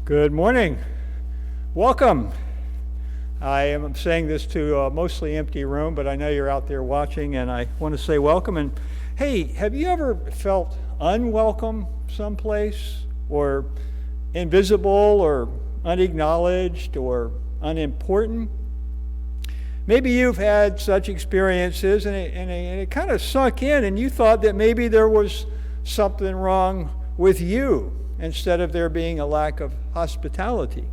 Good morning. Welcome. I am saying this to a mostly empty room, but I know you're out there watching, and I want to say welcome. And hey, have you ever felt unwelcome someplace, or invisible, or unacknowledged, or unimportant? Maybe you've had such experiences, and it kind of sunk in, and you thought that maybe there was something wrong with you, instead of there being a lack of hospitality.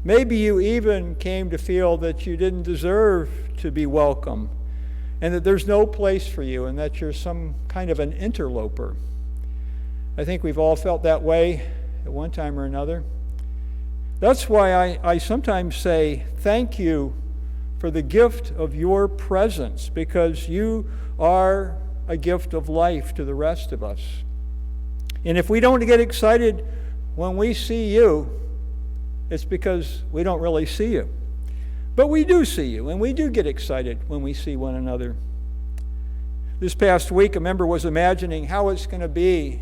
Maybe you even came to feel that you didn't deserve to be welcome, and that there's no place for you, and that you're some kind of an interloper. I think we've all felt that way at one time or another. That's why I sometimes say thank you for the gift of your presence, because you are a gift of life to the rest of us. And if we don't get excited when we see you, it's because we don't really see you. But we do see you, and we do get excited when we see one another. This past week, a member was imagining how it's going to be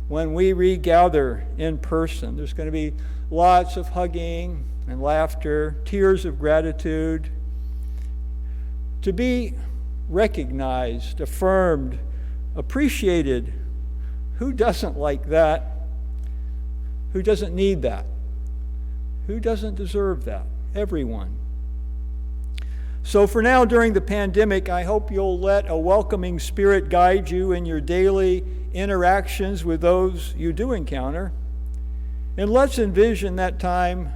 when we regather in person. There's going to be lots of hugging and laughter, tears of gratitude. To be recognized, affirmed, appreciated. Who doesn't like that? Who doesn't need that? Who doesn't deserve that? Everyone. So for now, during the pandemic, I hope you'll let a welcoming spirit guide you in your daily interactions with those you do encounter. And let's envision that time,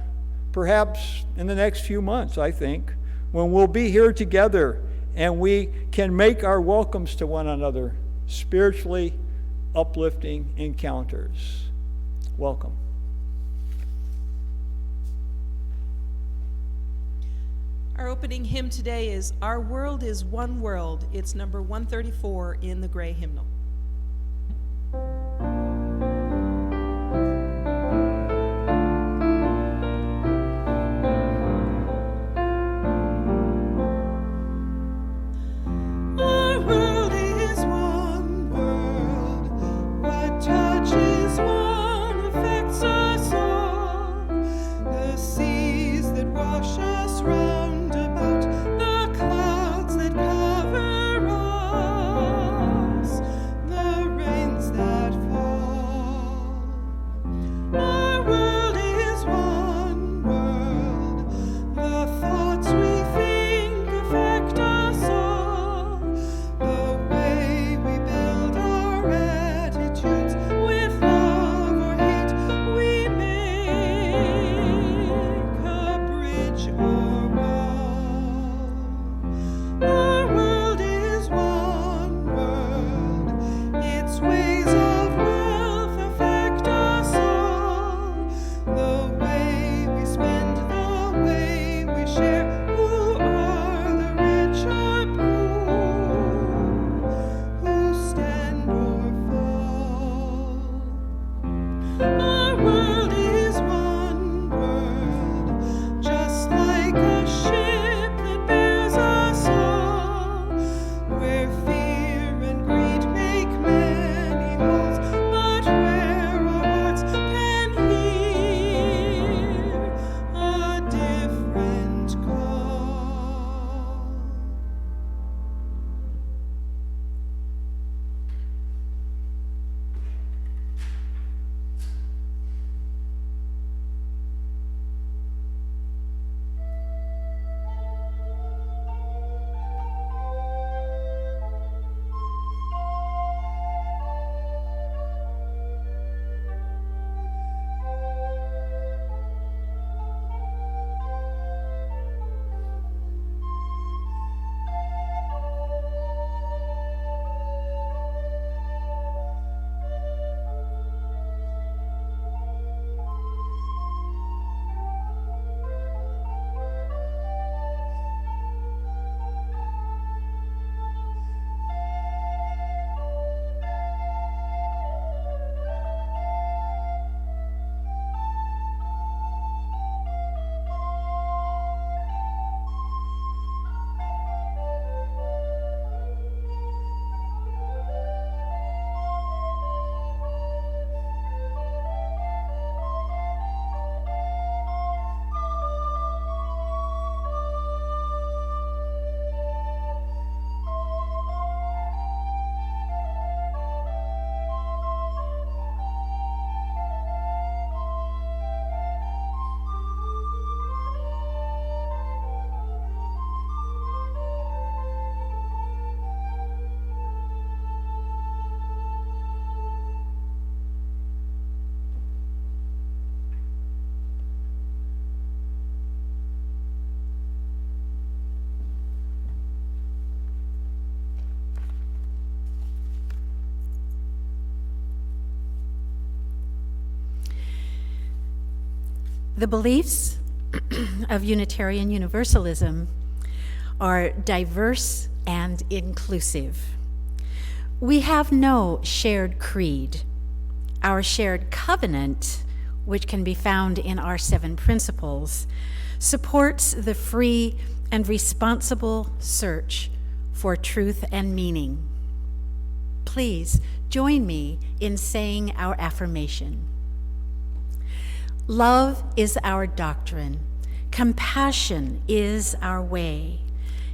perhaps in the next few months, I think, when we'll be here together and we can make our welcomes to one another spiritually uplifting encounters. Welcome. Our opening hymn today is Our World is One World. It's number 134 in the Gray Hymnal. That The beliefs of Unitarian Universalism are diverse and inclusive. We have no shared creed. Our shared covenant, which can be found in our 7 principles, supports the free and responsible search for truth and meaning. Please join me in saying our affirmation. Love is our doctrine. Compassion is our way.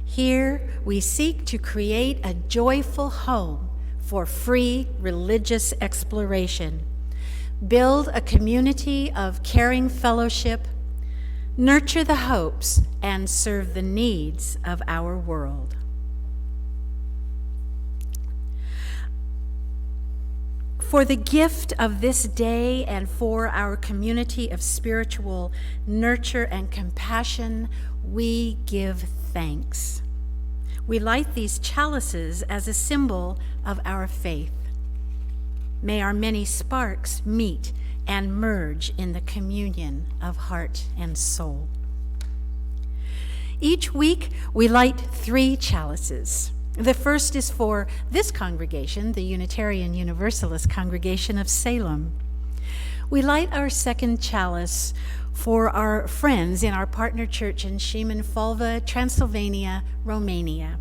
Here we seek to create a joyful home for free religious exploration, build a community of caring fellowship, nurture the hopes, and serve the needs of our world. For the gift of this day and for our community of spiritual nurture and compassion, we give thanks. We light these chalices as a symbol of our faith. May our many sparks meet and merge in the communion of heart and soul. Each week, we light 3 chalices. The first is for this congregation, the Unitarian Universalist congregation of Salem. We light our second chalice for our friends in our partner church in Szymon Falva, Transylvania, Romania.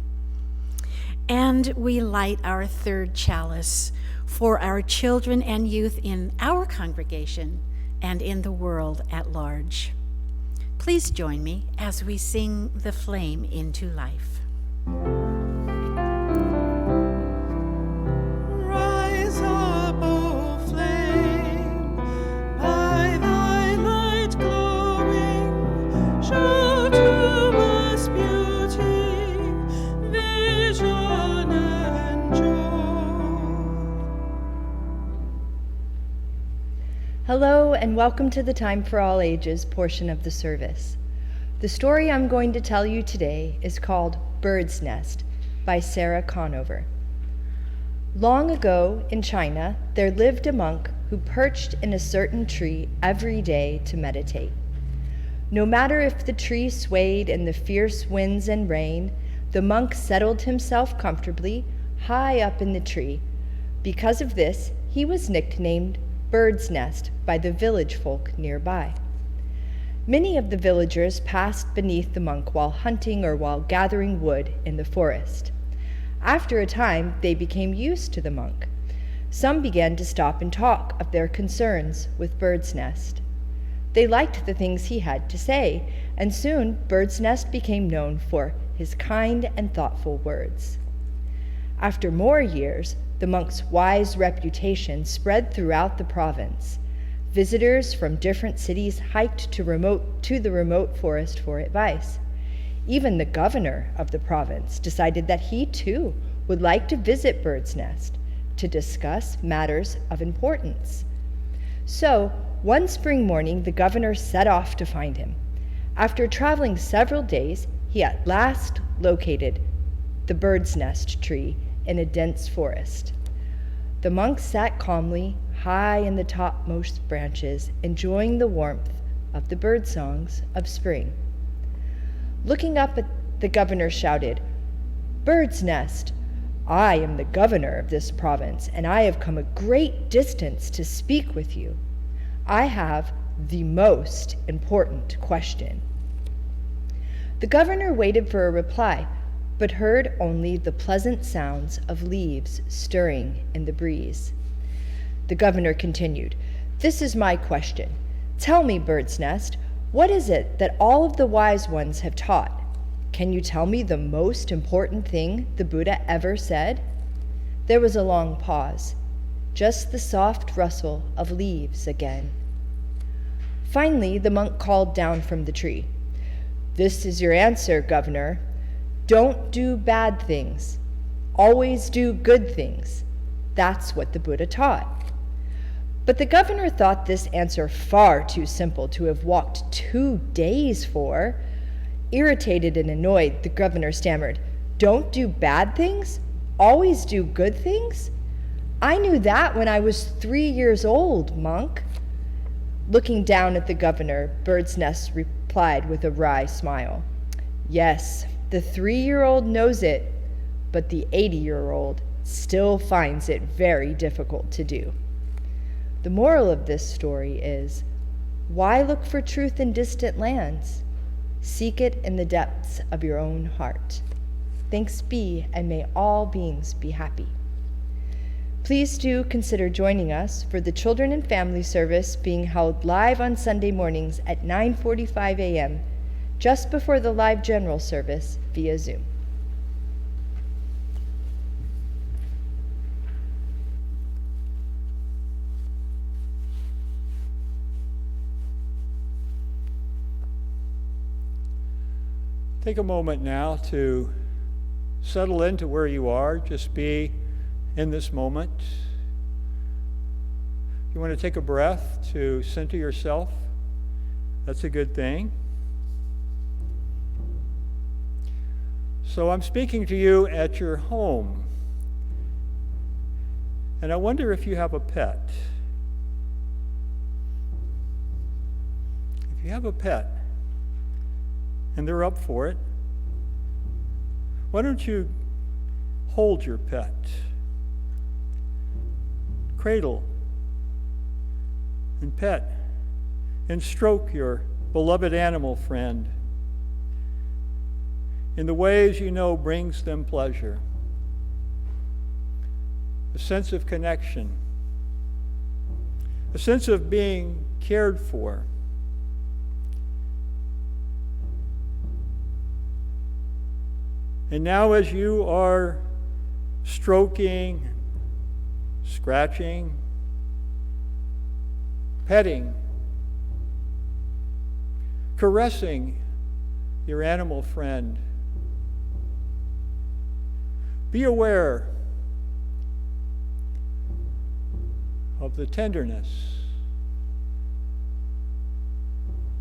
And we light our third chalice for our children and youth in our congregation and in the world at large. Please join me as we sing the flame into life. Rise up, O flame, by thy light glowing, show to us beauty, vision, and joy. Hello, and welcome to the Time for All Ages portion of the service. The story I'm going to tell you today is called Bird's Nest by Sarah Conover. Long ago in China, there lived a monk who perched in a certain tree every day to meditate. No matter if the tree swayed in the fierce winds and rain, the monk settled himself comfortably high up in the tree. Because of this, he was nicknamed Bird's Nest by the village folk nearby. Many of the villagers passed beneath the monk while hunting or while gathering wood in the forest. After a time, they became used to the monk. Some began to stop and talk of their concerns with Bird's Nest. They liked the things he had to say, and soon Bird's Nest became known for his kind and thoughtful words. After more years, the monk's wise reputation spread throughout the province. Visitors from different cities hiked to the remote forest for advice. Even the governor of the province decided that he too would like to visit Bird's Nest to discuss matters of importance. So, one spring morning, the governor set off to find him. After traveling several days, he at last located the Bird's Nest tree in a dense forest. The monk sat calmly, high in the topmost branches, enjoying the warmth of the bird songs of spring. Looking up at the governor shouted, "Bird's Nest, I am the governor of this province, and I have come a great distance to speak with you. I have the most important question." The governor waited for a reply, but heard only the pleasant sounds of leaves stirring in the breeze. The governor continued, "This is my question. Tell me, Bird's Nest, what is it that all of the wise ones have taught? Can you tell me the most important thing the Buddha ever said?" There was a long pause, just the soft rustle of leaves again. Finally, the monk called down from the tree, "This is your answer, governor. Don't do bad things. Always do good things. That's what the Buddha taught." But the governor thought this answer far too simple to have walked 2 days for. Irritated and annoyed, the governor stammered, "Don't do bad things? Always do good things? I knew that when I was 3 years old, monk." Looking down at the governor, Bird's Nest replied with a wry smile. Yes, the 3-year-old knows it, but the 80-year-old still finds it very difficult to do. The moral of this story is, why look for truth in distant lands? Seek it in the depths of your own heart. Thanks be, and may all beings be happy. Please do consider joining us for the Children and Family Service being held live on Sunday mornings at 9:45 a.m., just before the live general service via Zoom. Take a moment now to settle into where you are. Just be in this moment. If you want to take a breath to center yourself, that's a good thing. So I'm speaking to you at your home, and I wonder if you have a pet. If you have a pet, and they're up for it, why don't you hold your pet, cradle and pet and stroke your beloved animal friend in the ways you know brings them pleasure, a sense of connection, a sense of being cared for. And now as you are stroking, scratching, petting, caressing your animal friend, be aware of the tenderness,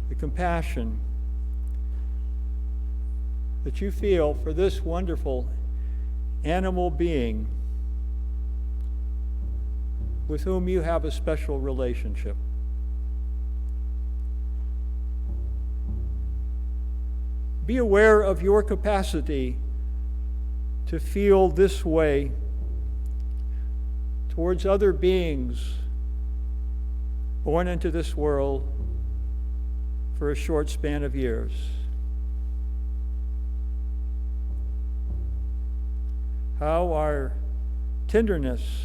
the compassion that you feel for this wonderful animal being with whom you have a special relationship. Be aware of your capacity to feel this way towards other beings born into this world for a short span of years. How our tenderness,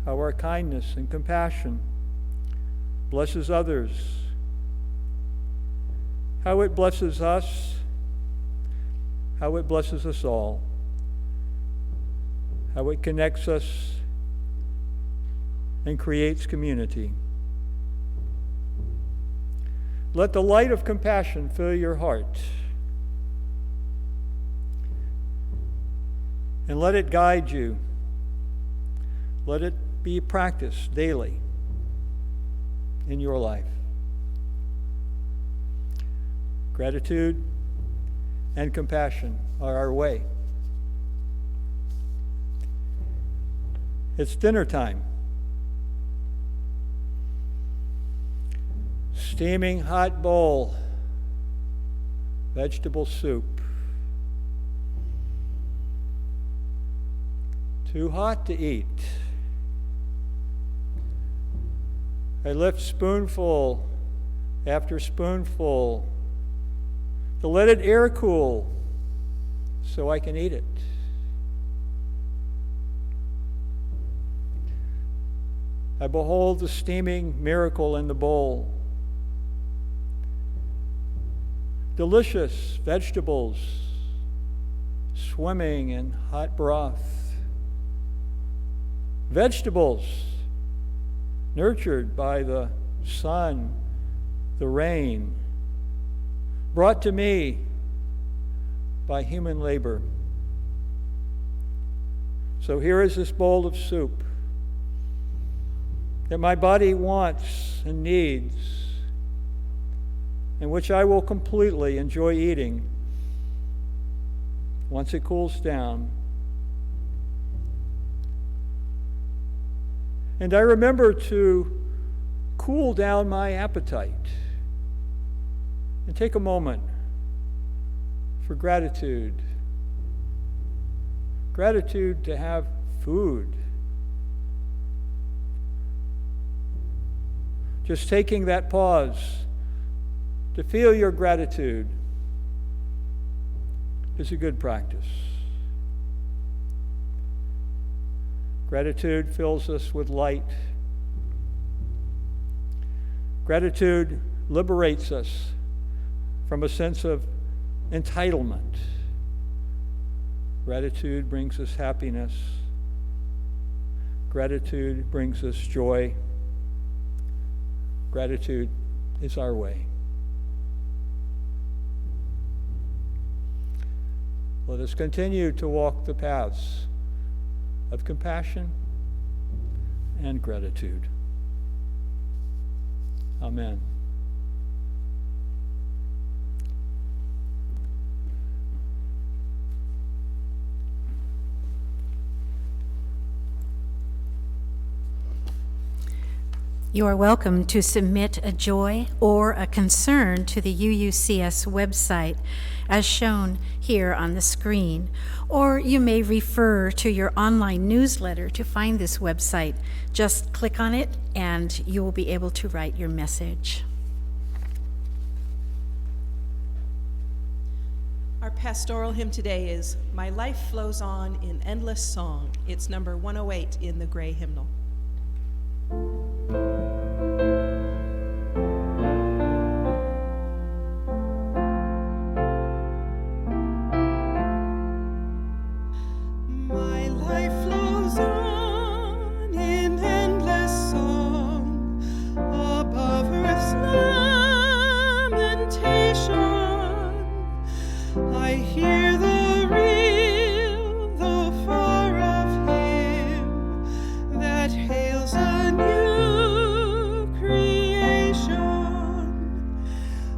how our kindness and compassion blesses others, how it blesses us, how it blesses us all, how it connects us and creates community. Let the light of compassion fill your heart, and let it guide you. Let it be practiced daily in your life. Gratitude and compassion are our way. It's dinner time. Steaming hot bowl, vegetable soup. Too hot to eat. I lift spoonful after spoonful to let it air cool so I can eat it. I behold the steaming miracle in the bowl. Delicious vegetables swimming in hot broth. Vegetables nurtured by the sun, the rain, brought to me by human labor. So here is this bowl of soup that my body wants and needs, and which I will completely enjoy eating once it cools down. And I remember to cool down my appetite. And take a moment for gratitude. Gratitude to have food. Just taking that pause to feel your gratitude is a good practice. Gratitude fills us with light. Gratitude liberates us from a sense of entitlement. Gratitude brings us happiness. Gratitude brings us joy. Gratitude is our way. Let us continue to walk the paths of compassion and gratitude. Amen. You are welcome to submit a joy or a concern to the UUCS website as shown here on the screen, or you may refer to your online newsletter to find this website. Just click on it and you will be able to write your message. Our pastoral hymn today is My Life Flows On in Endless Song. It's number 108 in the Gray Hymnal. My life flows on in endless song above earth's lamentation. I hear the real, though far off hymn that hails a new creation.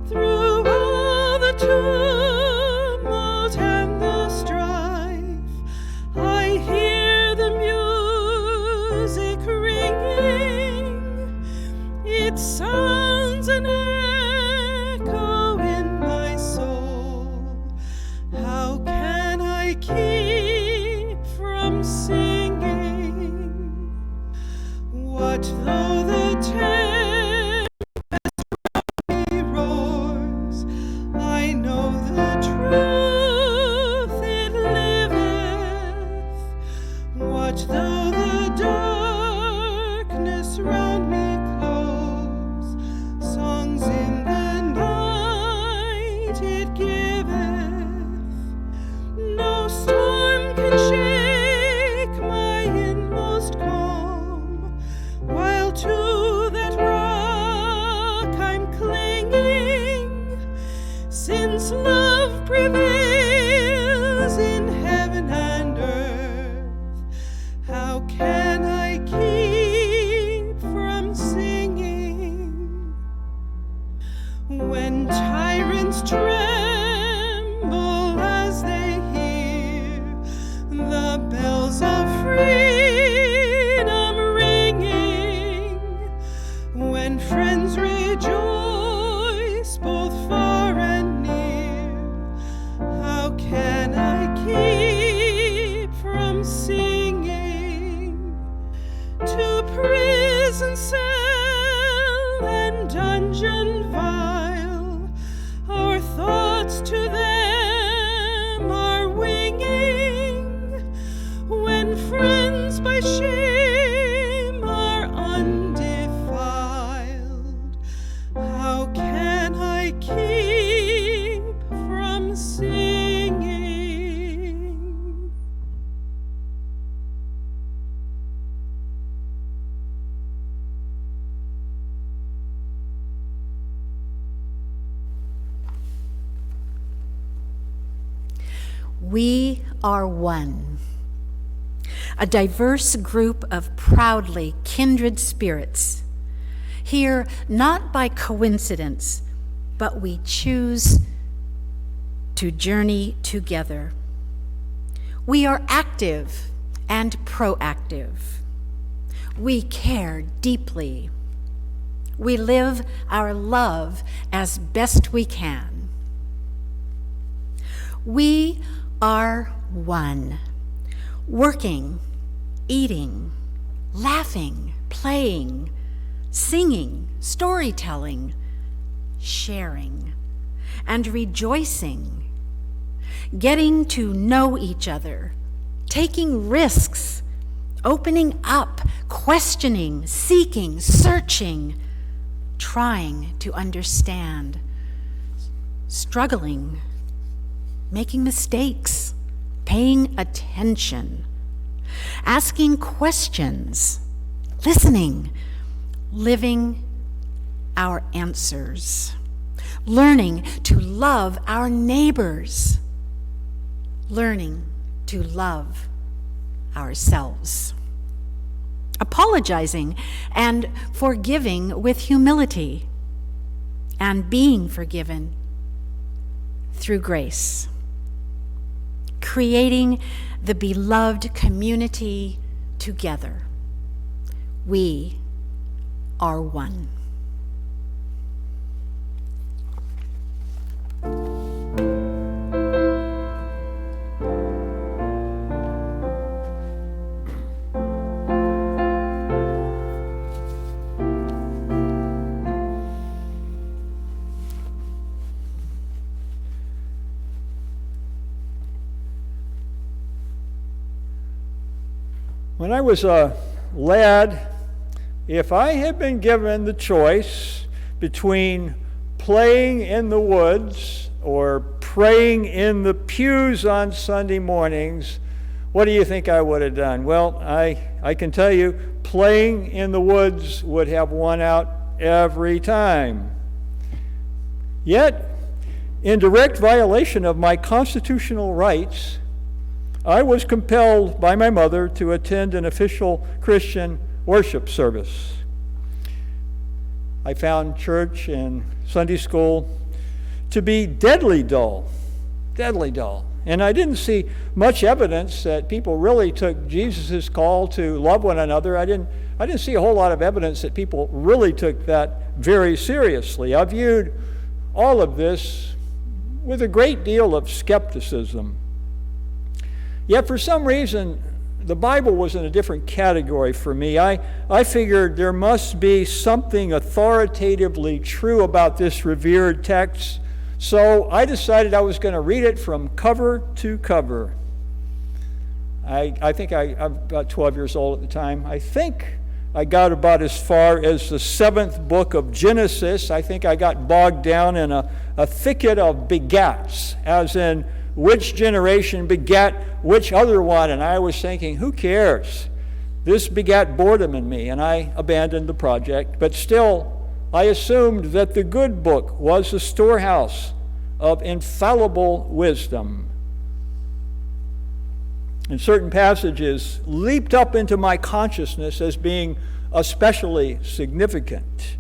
Through all the tumult and the strife, I hear the music ringing. It sounds an echo in my soul. How can I keep from singing? What though the tempest roars? I know the truth it liveth. What though the darkness round me close? Songs in the night it giveth. No storm can shake my inmost calm, while to that rock I'm clinging. Since love prevails in heaven and earth, how can I keep from singing? When tyrants tremble as they hear the bells of freedom ringing, when friends rejoice both far and near, how can I keep from singing? To prison cell and dungeon vile, our thoughts to them are winging. When friends by shame are undefiled, how can I keep from singing? We are one, a diverse group of proudly kindred spirits, here not by coincidence, but we choose to journey together. We are active and proactive. We care deeply. We live our love as best we can. We are one, working, eating, laughing, playing, singing, storytelling, sharing, and rejoicing, getting to know each other, taking risks, opening up, questioning, seeking, searching, trying to understand, struggling, making mistakes, paying attention, asking questions, listening, living our answers, learning to love our neighbors, learning to love ourselves, apologizing and forgiving with humility, and being forgiven through grace, creating the beloved community together. We are one. When I was a lad, if I had been given the choice between playing in the woods or praying in the pews on Sunday mornings, what do you think I would have done? Well, I can tell you, playing in the woods would have won out every time. Yet, in direct violation of my constitutional rights, I was compelled by my mother to attend an official Christian worship service. I found church and Sunday school to be deadly dull. And I didn't see much evidence that people really took Jesus' call to love one another. I didn't see a whole lot of evidence that people really took that very seriously. I viewed all of this with a great deal of skepticism. Yet for some reason, the Bible was in a different category for me. I figured there must be something authoritatively true about this revered text, so I decided I was going to read it from cover to cover. I think I'm about 12 years old at the time. I think I got about as far as the 7th book of Genesis. I think I got bogged down in a thicket of begats, as in which generation begat which other one, and I was thinking, who cares? This begat boredom in me, and I abandoned the project. But still, I assumed that the good book was the storehouse of infallible wisdom. And certain passages leaped up into my consciousness as being especially significant.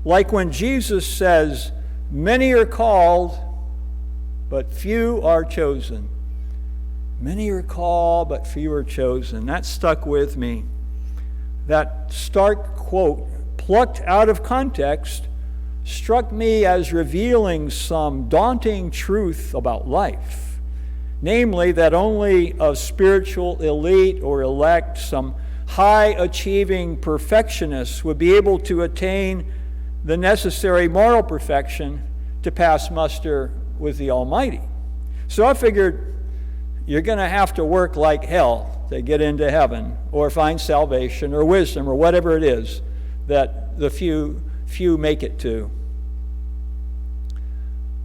Like when Jesus says, "Many are called, but few are chosen." Many are called, but few are chosen. That stuck with me. That stark quote, plucked out of context, struck me as revealing some daunting truth about life. Namely, that only a spiritual elite or elect, some high-achieving perfectionists, would be able to attain the necessary moral perfection to pass muster with the Almighty. So I figured you're going to have to work like hell to get into heaven or find salvation or wisdom or whatever it is that the few make it to.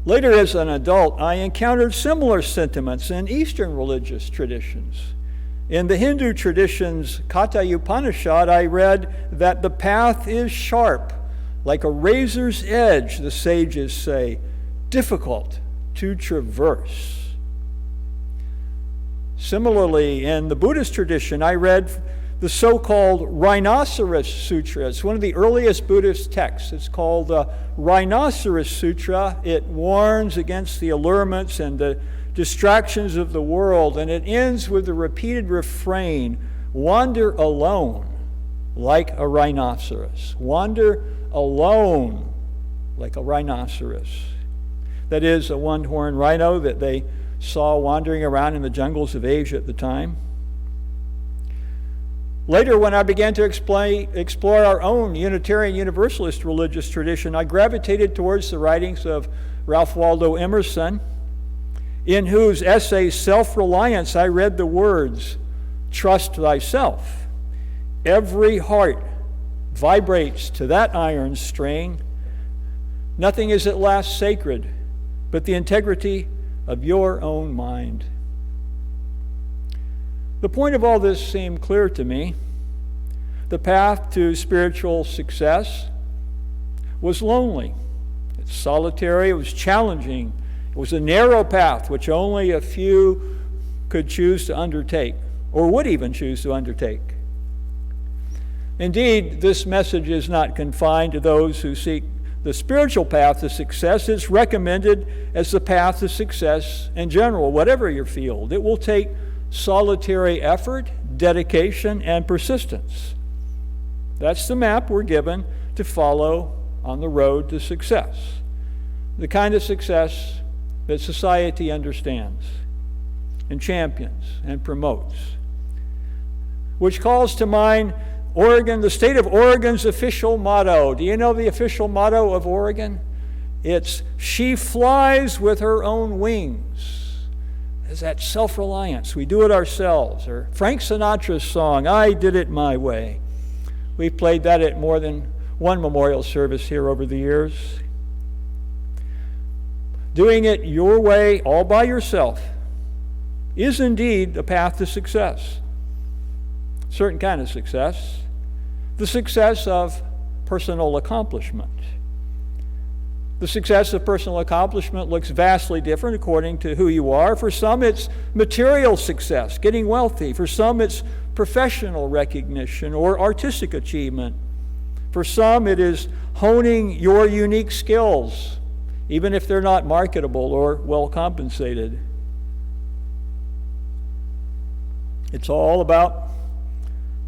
Later as an adult, I encountered similar sentiments in Eastern religious traditions. In the Hindu tradition's Katha Upanishad, I read that the path is sharp, like a razor's edge, the sages say, difficult to traverse. Similarly, in the Buddhist tradition, I read the so-called Rhinoceros Sutra. It's one of the earliest Buddhist texts. It's called the Rhinoceros Sutra. It warns against the allurements and the distractions of the world, and it ends with the repeated refrain, "Wander alone, like a rhinoceros. Wander alone like a rhinoceros. That is, a one-horned rhino that they saw wandering around in the jungles of Asia at the time. Later, when I began to explore our own Unitarian Universalist religious tradition, I gravitated towards the writings of Ralph Waldo Emerson, in whose essay, Self-Reliance, I read the words, "Trust thyself. Every heart vibrates to that iron strain. Nothing is at last sacred but the integrity of your own mind." The point of all this seemed clear to me. The path to spiritual success was lonely. It's solitary, it was challenging. It was a narrow path which only a few could choose to undertake, or would even choose to undertake. Indeed, this message is not confined to those who seek the spiritual path to success. It's recommended as the path to success in general, whatever your field. It will take solitary effort, dedication, and persistence. That's the map we're given to follow on the road to success. The kind of success that society understands and champions and promotes, which calls to mind Oregon, the state of Oregon's official motto. Do you know the official motto of Oregon? It's, "She flies with her own wings." Is that self-reliance? We do it ourselves. Or Frank Sinatra's song, "I Did It My Way." We've played that at more than one memorial service here over the years. Doing it your way, all by yourself, is indeed the path to success. Certain kind of success. The success of personal accomplishment. The success of personal accomplishment looks vastly different according to who you are. For some, it's material success, getting wealthy. For some, it's professional recognition or artistic achievement. For some, it is honing your unique skills, even if they're not marketable or well compensated. It's all about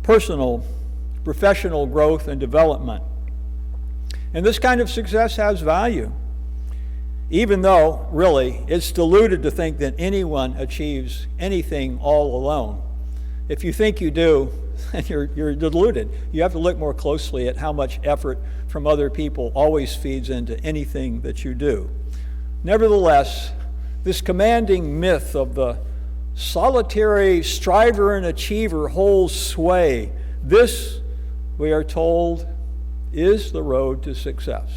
personal, professional growth and development. And this kind of success has value, even though, really, it's deluded to think that anyone achieves anything all alone. If you think you do, then you're deluded. You have to look more closely at how much effort from other people always feeds into anything that you do. Nevertheless, this commanding myth of the solitary striver and achiever holds sway. This, we are told, is the road to success.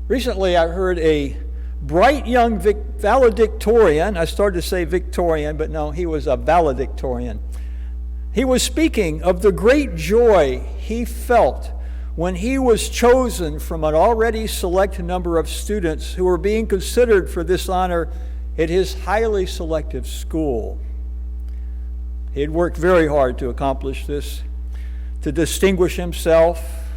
Recently, I heard a bright young valedictorian. I started to say Victorian, but no, he was a valedictorian. He was speaking of the great joy he felt when he was chosen from an already select number of students who were being considered for this honor at his highly selective school. He had worked very hard to accomplish this, to distinguish himself.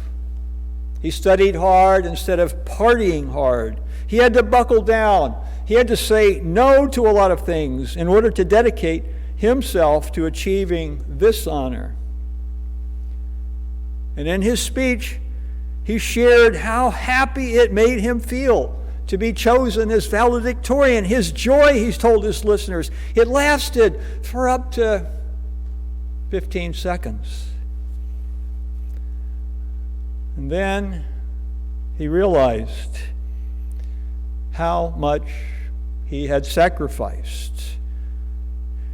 He studied hard instead of partying hard. He had to buckle down. He had to say no to a lot of things in order to dedicate himself to achieving this honor. And in his speech, he shared how happy it made him feel to be chosen as valedictorian. His joy, he's told his listeners, it lasted for up to 15 seconds. And then he realized how much he had sacrificed.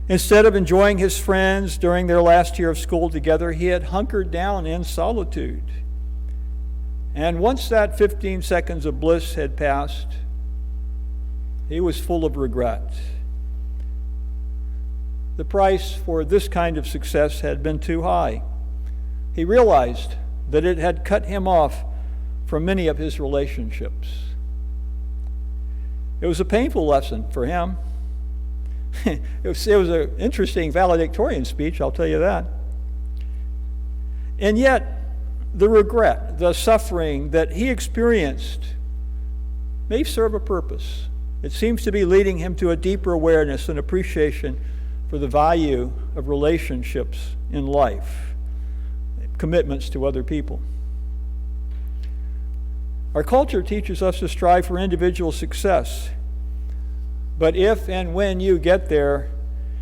Instead of enjoying his friends during their last year of school together, he had hunkered down in solitude. And once that 15 seconds of bliss had passed, he was full of regret. The price for this kind of success had been too high. He realized that it had cut him off from many of his relationships. It was a painful lesson for him. It was an interesting valedictorian speech, I'll tell you that. And yet, the regret, the suffering that he experienced may serve a purpose. It seems to be leading him to a deeper awareness and appreciation for the value of relationships in life, commitments to other people. Our culture teaches us to strive for individual success. But if and when you get there,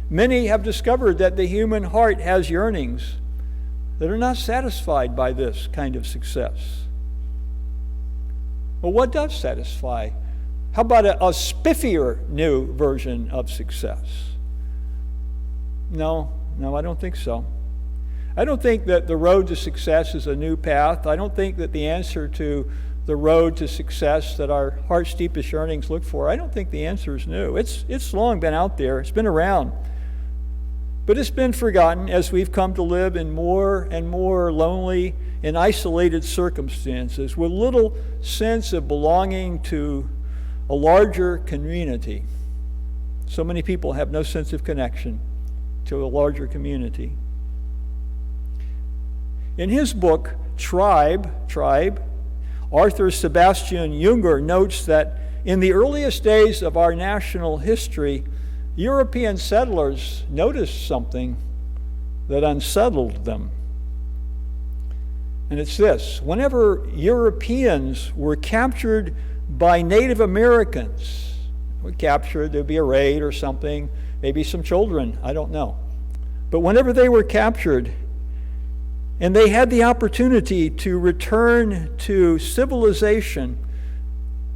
many have discovered that the human heart has yearnings that are not satisfied by this kind of success. Well, what does satisfy? How about a spiffier new version of success? No, I don't think so. I don't think that the road to success is a new path. I don't think that the answer to the road to success that our heart's deepest yearnings look for, I don't think the answer is new. It's long been out there. It's been around. But it's been forgotten as we've come to live in more and more lonely and isolated circumstances with little sense of belonging to a larger community. So many people have no sense of connection to a larger community. In his book, Tribe, Arthur Sebastian Junger notes that in the earliest days of our national history, European settlers noticed something that unsettled them. And it's this: whenever Europeans were captured by Native Americans, there'd be a raid or something, maybe some children, I don't know. But whenever they were captured and they had the opportunity to return to civilization,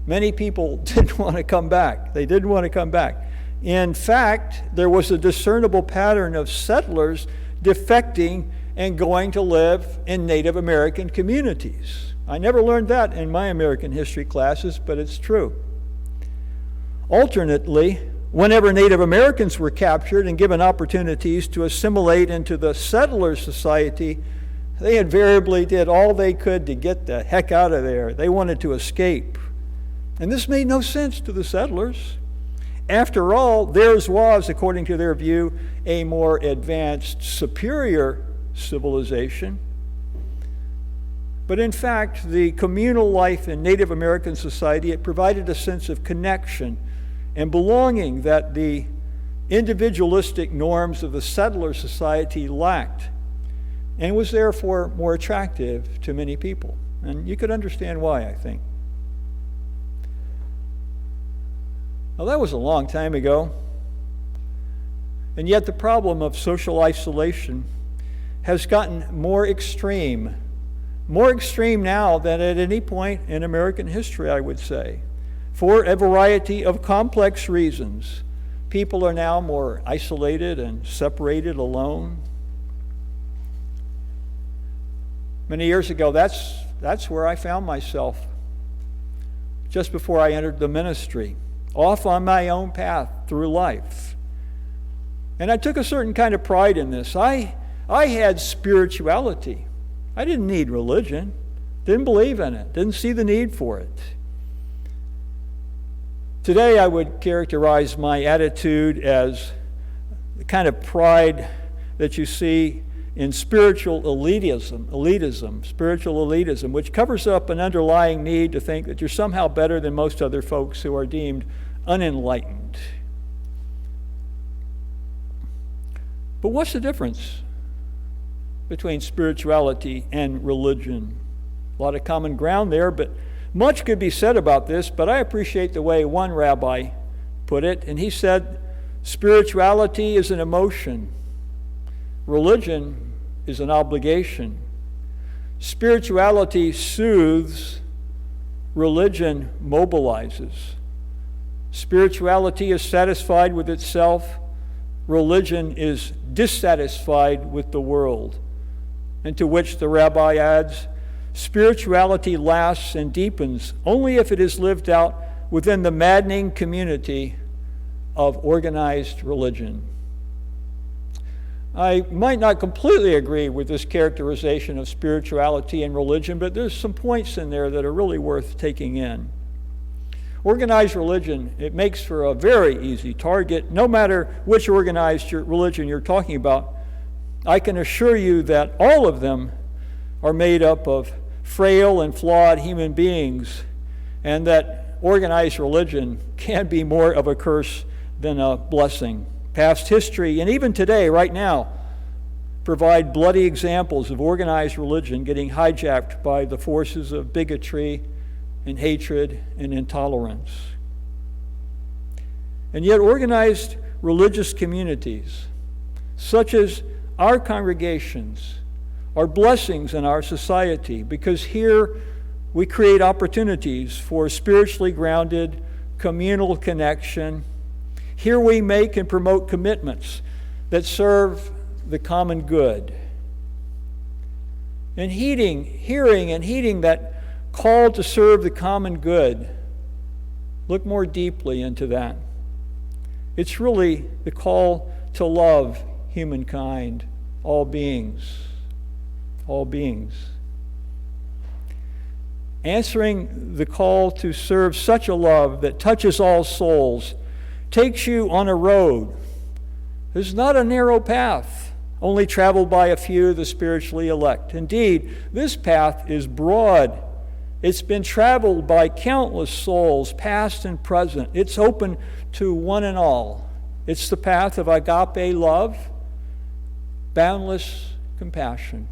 many people didn't want to come back. They didn't want to come back. In fact, there was a discernible pattern of settlers defecting and going to live in Native American communities. I never learned that in my American history classes, but it's true. Alternately, whenever Native Americans were captured and given opportunities to assimilate into the settler society, they invariably did all they could to get the heck out of there. They wanted to escape. And this made no sense to the settlers. After all, theirs was, according to their view, a more advanced, superior civilization. But in fact, the communal life in Native American society, it provided a sense of connection and belonging that the individualistic norms of the settler society lacked, and was therefore more attractive to many people. And you could understand why, I think. Now, that was a long time ago. And yet the problem of social isolation has gotten more extreme now than at any point in American history, I would say. For a variety of complex reasons, people are now more isolated and separated, alone. Many years ago, that's where I found myself, just before I entered the ministry, off on my own path through life. And I took a certain kind of pride in this. I had spirituality. I didn't need religion, didn't believe in it, didn't see the need for it. Today, I would characterize my attitude as the kind of pride that you see in spiritual elitism, which covers up an underlying need to think that you're somehow better than most other folks who are deemed unenlightened. But what's the difference between spirituality and religion? A lot of common ground there, but much could be said about this, but I appreciate the way one rabbi put it, and he said, spirituality is an emotion. Religion is an obligation. Spirituality soothes, religion mobilizes. Spirituality is satisfied with itself, religion is dissatisfied with the world. And to which the rabbi adds, spirituality lasts and deepens only if it is lived out within the maddening community of organized religion. I might not completely agree with this characterization of spirituality and religion, but there's some points in there that are really worth taking in. Organized religion, it makes for a very easy target. No matter which organized religion you're talking about, I can assure you that all of them are made up of frail and flawed human beings, and that organized religion can be more of a curse than a blessing. Past history, and even today, right now, provide bloody examples of organized religion getting hijacked by the forces of bigotry and hatred and intolerance. And yet organized religious communities, such as our congregations, are blessings in our society, because here we create opportunities for spiritually grounded communal connection. Here we make and promote commitments that serve the common good. And hearing and heeding that call to serve the common good, look more deeply into that. It's really the call to love humankind, all beings. All beings. Answering the call to serve such a love that touches all souls takes you on a road. This is not a narrow path, only traveled by a few, the spiritually elect. Indeed, this path is broad. It's been traveled by countless souls, past and present. It's open to one and all. It's the path of agape love, boundless compassion.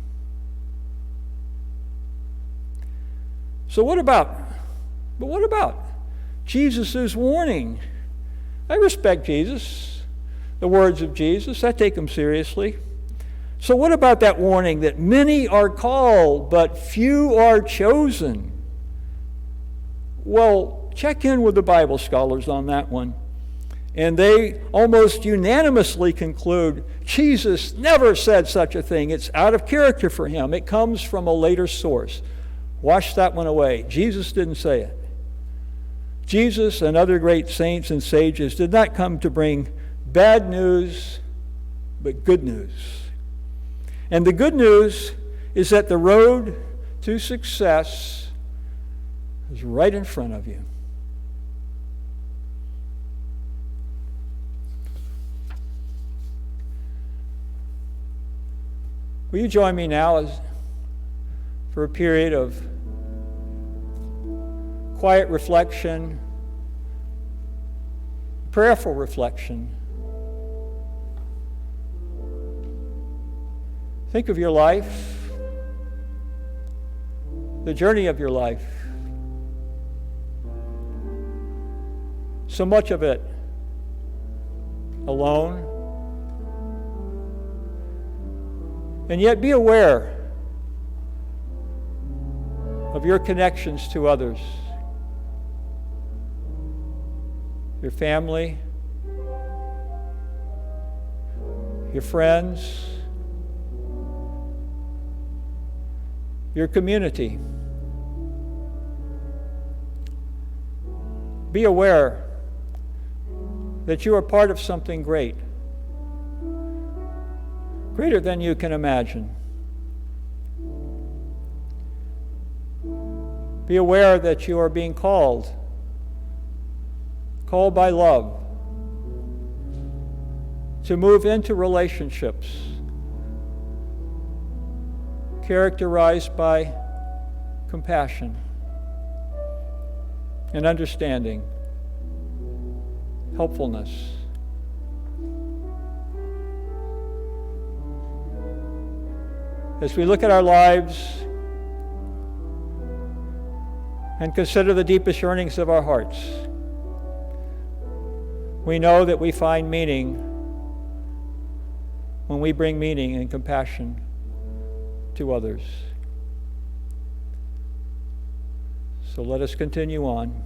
So what about Jesus' warning? I respect Jesus, the words of Jesus. I take them seriously. So what about that warning that many are called, but few are chosen? Well, check in with the Bible scholars on that one. And they almost unanimously conclude Jesus never said such a thing. It's out of character for him. It comes from a later source. Wash that one away. Jesus didn't say it. Jesus and other great saints and sages did not come to bring bad news, but good news. And the good news is that the road to success is right in front of you. Will you join me now for a period of quiet reflection, prayerful reflection? Think of your life, the journey of your life. So much of it alone. And yet be aware of your connections to others. Your family, your friends, your community. Be aware that you are part of something great, greater than you can imagine. Be aware that you are being called by love, to move into relationships characterized by compassion and understanding, helpfulness. As we look at our lives and consider the deepest yearnings of our hearts, we know that we find meaning when we bring meaning and compassion to others. So let us continue on.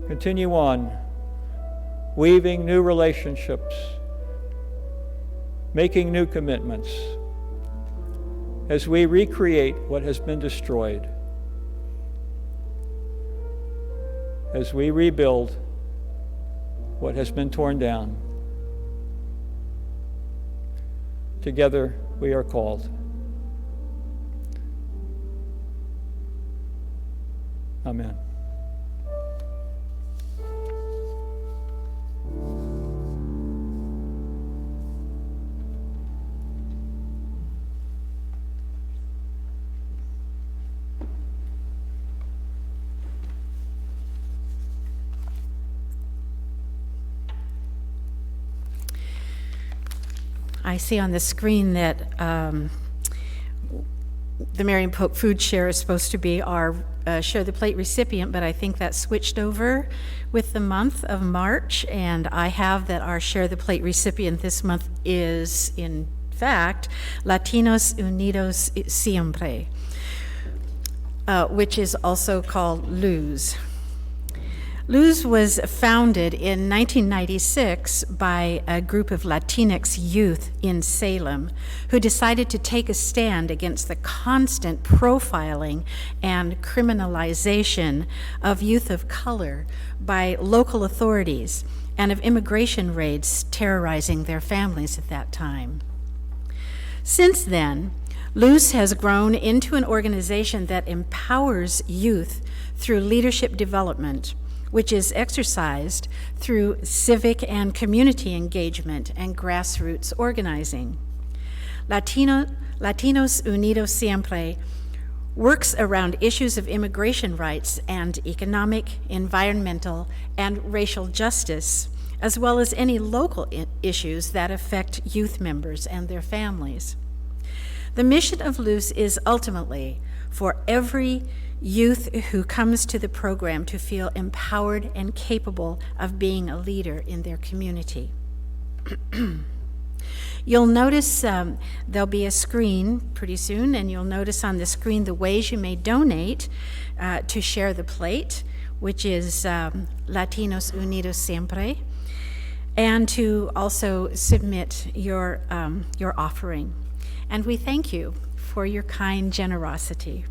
Continue on weaving new relationships, making new commitments as we recreate what has been destroyed, as we rebuild what has been torn down. Together we are called. Amen. I see on the screen that the Marion Polk Food Share is supposed to be our Share the Plate recipient, but I think that switched over with the month of March, and I have that our Share the Plate recipient this month is, in fact, Latinos Unidos Siempre, which is also called LUSE. LUSE was founded in 1996 by a group of Latinx youth in Salem who decided to take a stand against the constant profiling and criminalization of youth of color by local authorities and of immigration raids terrorizing their families at that time. Since then, LUSE has grown into an organization that empowers youth through leadership development, which is exercised through civic and community engagement and grassroots organizing. Latinos Unidos Siempre works around issues of immigration rights and economic, environmental, and racial justice, as well as any local issues that affect youth members and their families. The mission of LUSE is ultimately for every youth who comes to the program to feel empowered and capable of being a leader in their community. You'll notice there'll be a screen pretty soon, and you'll notice on the screen the ways you may donate to Share the Plate, which is Latinos Unidos Siempre, and to also submit your offering. And we thank you for your kind generosity.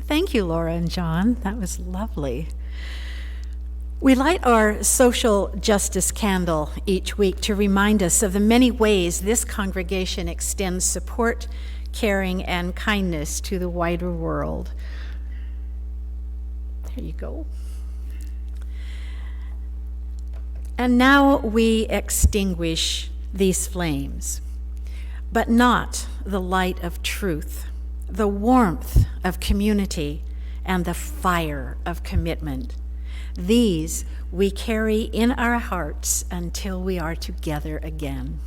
Thank you, Laura and John. That was lovely. We light our social justice candle each week to remind us of the many ways this congregation extends support, caring, and kindness to the wider world. There you go. And now we extinguish these flames, but not the light of truth, the warmth of community, and the fire of commitment. These we carry in our hearts until we are together again.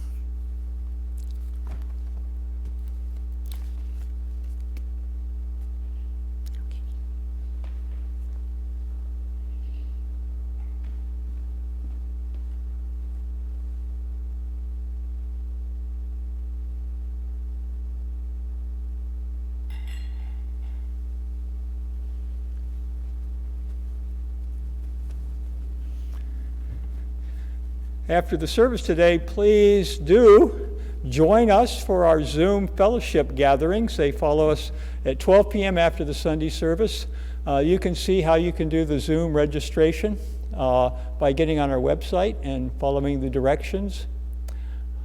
After the service today, please do join us for our Zoom fellowship gatherings. They follow us at 12 p.m. after the Sunday service. You can see how you can do the Zoom registration by getting on our website and following the directions.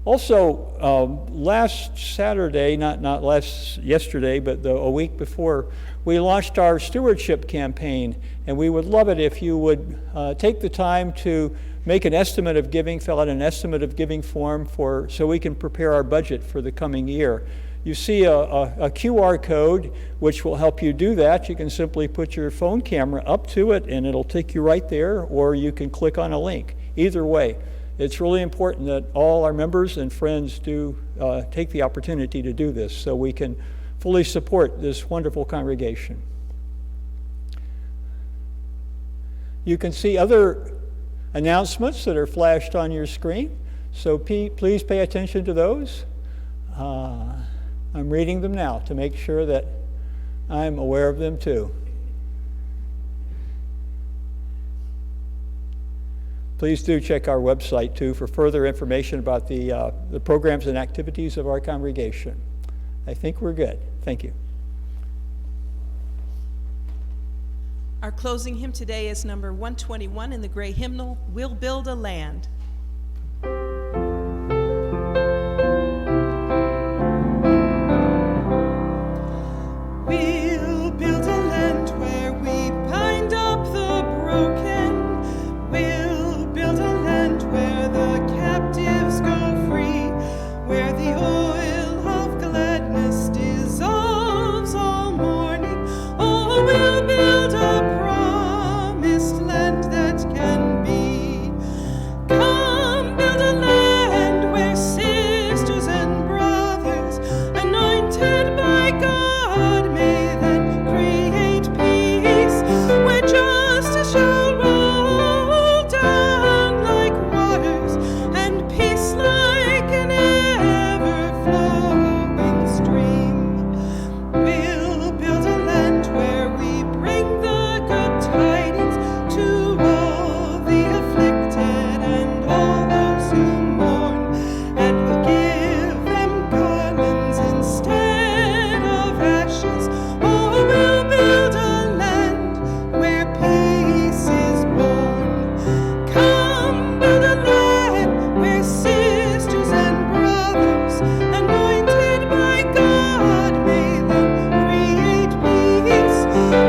Also, last Saturday, not yesterday, but a week before, we launched our stewardship campaign, and we would love it if you would take the time to make an estimate of giving, fill out an estimate of giving form so we can prepare our budget for the coming year. You see a QR code which will help you do that. You can simply put your phone camera up to it and it'll take you right there, or you can click on a link. Either way, it's really important that all our members and friends do take the opportunity to do this so we can fully support this wonderful congregation. You can see other announcements that are flashed on your screen, so please pay attention to those. I'm reading them now to make sure that I'm aware of them too. Please do check our website too for further information about the programs and activities of our congregation. I think we're good. Thank you. Our closing hymn today is number 121 in the gray hymnal, We'll Build a Land. We'll build a land where we bind up the broken. We'll build a land where the captives go free, where the oil of gladness dissolves all mourning. Oh, we'll build a promised land that can be. Come, build a land where sisters and brothers, anointed by God, may then create peace, where justice shall roll down like waters, and peace like an ever-flowing stream. We'll build a land where we bring the good tidings to all the afflicted and all those who mourn, and we'll give them garlands instead of ashes. Oh, we'll build a land where peace is born. Come, build a land where sisters and brothers, anointed by God, may then create peace,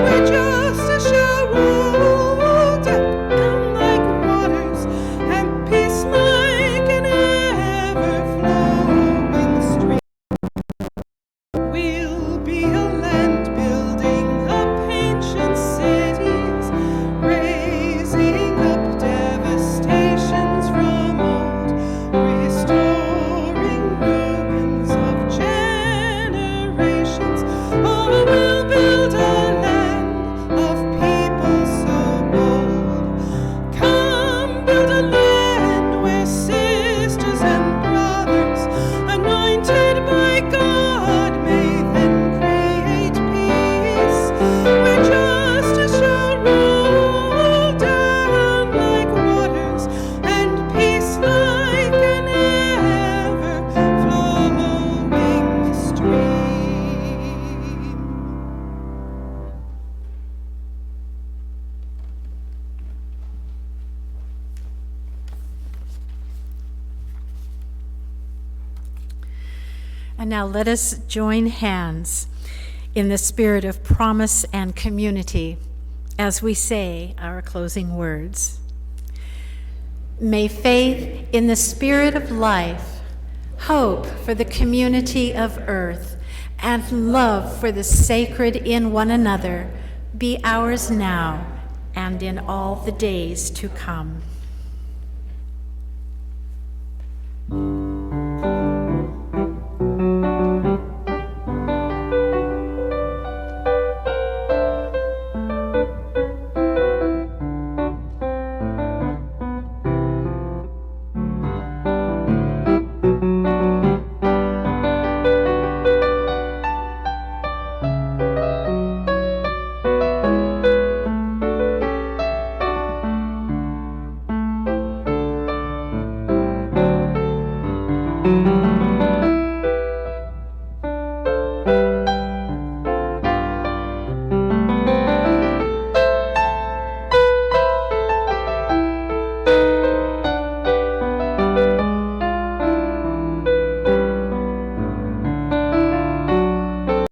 where justice shall roll down like waters, and peace like an ever-flowing stream. We'll be a land building up ancient cities, raising up devastations from old, restoring ruins of generations. Oh, we'll build a land of people so bold. Come, build a land where sisters and brothers, anointed by God, may then create peace, where justice shall roll down like waters, and peace like an ever-flowing stream. And now let us join hands in the spirit of promise and community as we say our closing words. May faith in the spirit of life, hope for the community of earth, and love for the sacred in one another be ours now and in all the days to come.